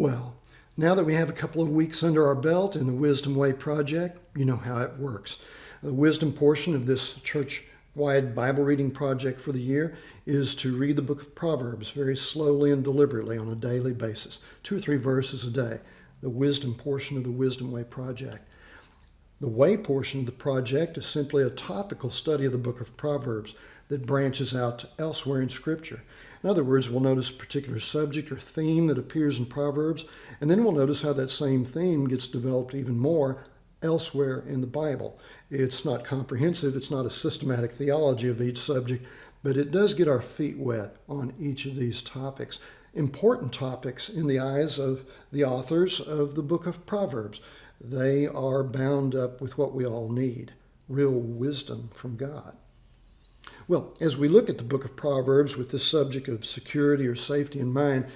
Well, now that we have a couple of weeks under our belt in the Wisdom Way project, you know how it works. The wisdom portion of this church-wide Bible reading project for the year is to read the book of Proverbs very slowly and deliberately on a daily basis, 2 or 3 verses a day, the wisdom portion of the Wisdom Way project. The Way portion of the project is simply a topical study of the book of Proverbs that branches out to elsewhere in Scripture. In other words, we'll notice a particular subject or theme that appears in Proverbs, and then we'll notice how that same theme gets developed even more elsewhere in the Bible. It's not comprehensive, it's not a systematic theology of each subject, but it does get our feet wet on each of these topics. Important topics in the eyes of the authors of the book of Proverbs. They are bound up with what we all need, real wisdom from God. Well, as we look at the book of Proverbs with this subject of security or safety in mind,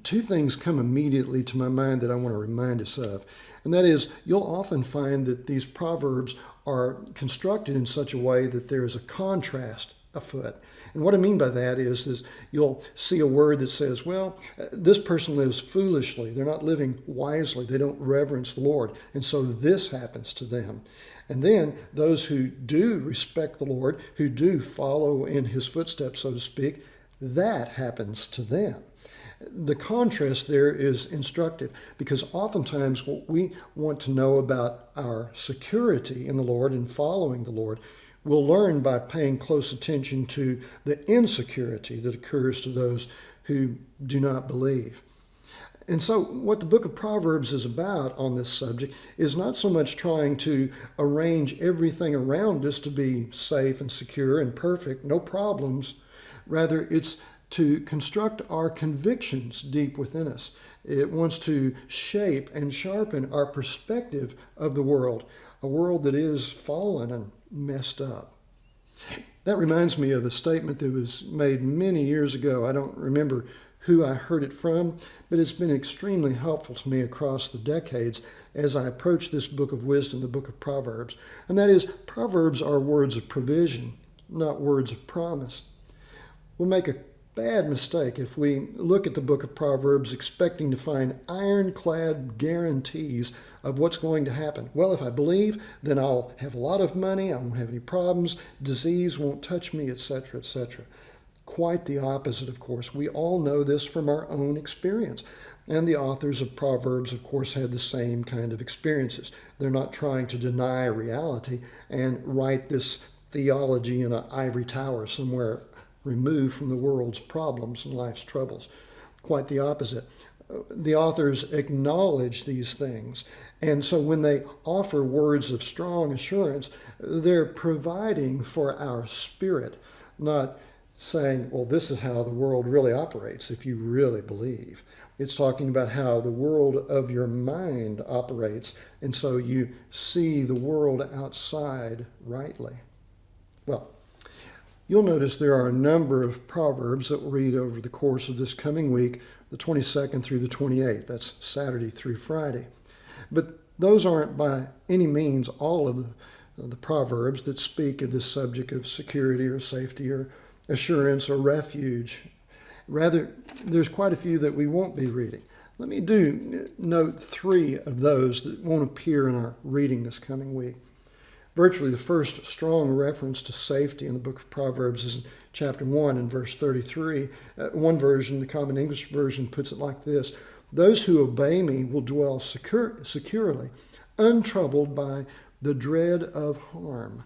2 things come immediately to my mind that I want to remind us of. And that is, you'll often find that these Proverbs are constructed in such a way that there is a contrast afoot. And what I mean by that is you'll see a word that says, well, this person lives foolishly. They're not living wisely. They don't reverence the Lord. And so this happens to them. And then those who do respect the Lord, who do follow in his footsteps, so to speak, that happens to them. The contrast there is instructive because oftentimes what we want to know about our security in the Lord and following the Lord, we'll learn by paying close attention to the insecurity that occurs to those who do not believe. And so what the book of Proverbs is about on this subject is not so much trying to arrange everything around us to be safe and secure and perfect, no problems. Rather, it's to construct our convictions deep within us. It wants to shape and sharpen our perspective of the world, a world that is fallen and messed up. That reminds me of a statement that was made many years ago. I don't remember who I heard it from, but it's been extremely helpful to me across the decades as I approach this book of wisdom, the book of Proverbs. And that is, Proverbs are words of provision, not words of promise. We'll make a bad mistake if we look at the book of Proverbs expecting to find ironclad guarantees of what's going to happen. Well, if I believe, then I'll have a lot of money, I won't have any problems, disease won't touch me, etc., etc. Quite the opposite, of course. We all know this from our own experience. And the authors of Proverbs, of course, had the same kind of experiences. They're not trying to deny reality and write this theology in an ivory tower somewhere removed from the world's problems and life's troubles. Quite the opposite. The authors acknowledge these things. And so when they offer words of strong assurance, they're providing for our spirit, not saying, well, this is how the world really operates if you really believe. It's talking about how the world of your mind operates, and so you see the world outside rightly. Well, you'll notice there are a number of Proverbs that we'll read over the course of this coming week, the 22nd through the 28th. That's Saturday through Friday. But those aren't by any means all of the Proverbs that speak of this subject of security or safety or assurance or refuge. Rather, there's quite a few that we won't be reading. Let me note 3 of those that won't appear in our reading this coming week. Virtually the first strong reference to safety in the book of Proverbs is in chapter 1 and verse 33. One version, the Common English Version, puts it like this: "Those who obey me will dwell securely, untroubled by the dread of harm."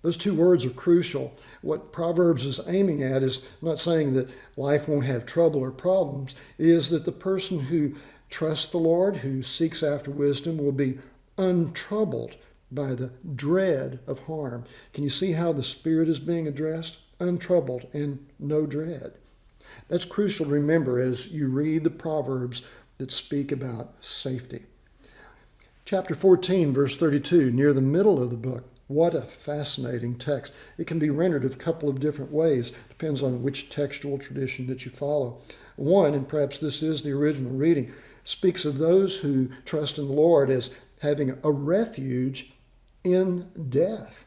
Those 2 words are crucial. What Proverbs is aiming at is not saying that life won't have trouble or problems. It is that the person who trusts the Lord, who seeks after wisdom, will be untroubled by the dread of harm. Can you see how the spirit is being addressed? Untroubled and no dread. That's crucial to remember as you read the Proverbs that speak about safety. Chapter 14, verse 32, near the middle of the book. What a fascinating text. It can be rendered a couple of different ways. Depends on which textual tradition that you follow. One, and perhaps this is the original reading, speaks of those who trust in the Lord as having a refuge in death.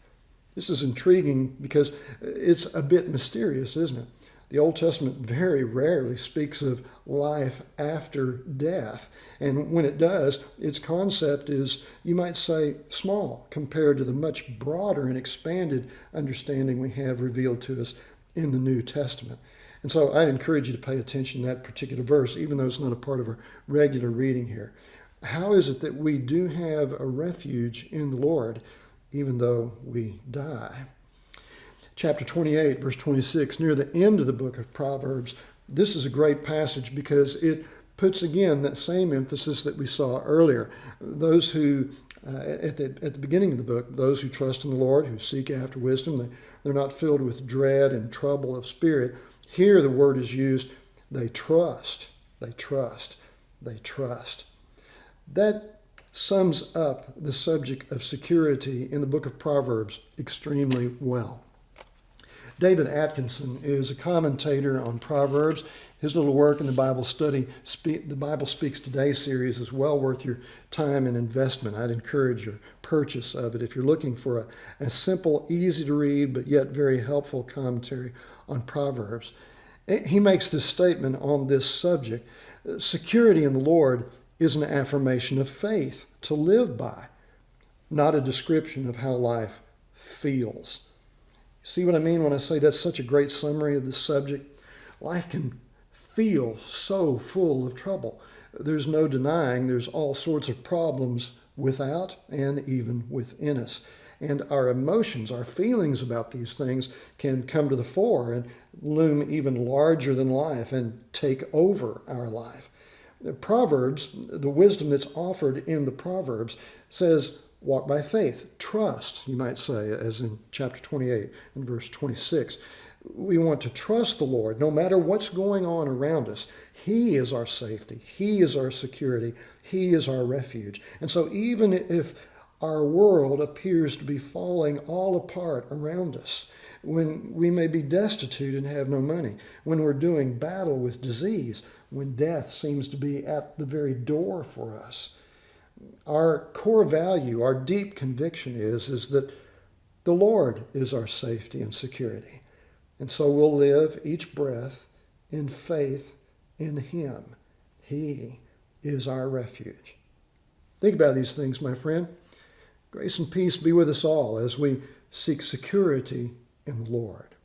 This is intriguing because it's a bit mysterious, isn't it? The Old Testament very rarely speaks of life after death. And when it does, its concept is, you might say, small compared to the much broader and expanded understanding we have revealed to us in the New Testament. And so I'd encourage you to pay attention to that particular verse, even though it's not a part of our regular reading here. How is it that we do have a refuge in the Lord, even though we die? Chapter 28, verse 26, near the end of the book of Proverbs, this is a great passage because it puts again that same emphasis that we saw earlier. Those who, at the beginning of the book, those who trust in the Lord, who seek after wisdom, they're not filled with dread and trouble of spirit. Here the word is used, they trust, they trust, they trust. That sums up the subject of security in the book of Proverbs extremely well. David Atkinson is a commentator on Proverbs. His little work in the Bible study, the Bible Speaks Today series, is well worth your time and investment. I'd encourage your purchase of it if you're looking for a simple, easy to read, but yet very helpful commentary on Proverbs. He makes this statement on this subject. Security in the Lord is an affirmation of faith to live by, not a description of how life feels. See what I mean when I say that's such a great summary of this subject? Life can feel so full of trouble. There's no denying there's all sorts of problems without and even within us. And our emotions, our feelings about these things can come to the fore and loom even larger than life and take over our life. The Proverbs, the wisdom that's offered in the Proverbs, says, walk by faith, trust, you might say, as in chapter 28 and verse 26. We want to trust the Lord no matter what's going on around us. He is our safety. He is our security. He is our refuge. And so even if our world appears to be falling all apart around us, when we may be destitute and have no money, when we're doing battle with disease, when death seems to be at the very door for us, our core value, our deep conviction is that the Lord is our safety and security. And so we'll live each breath in faith in Him. He is our refuge. Think about these things, my friend. Grace and peace be with us all as we seek security in the Lord.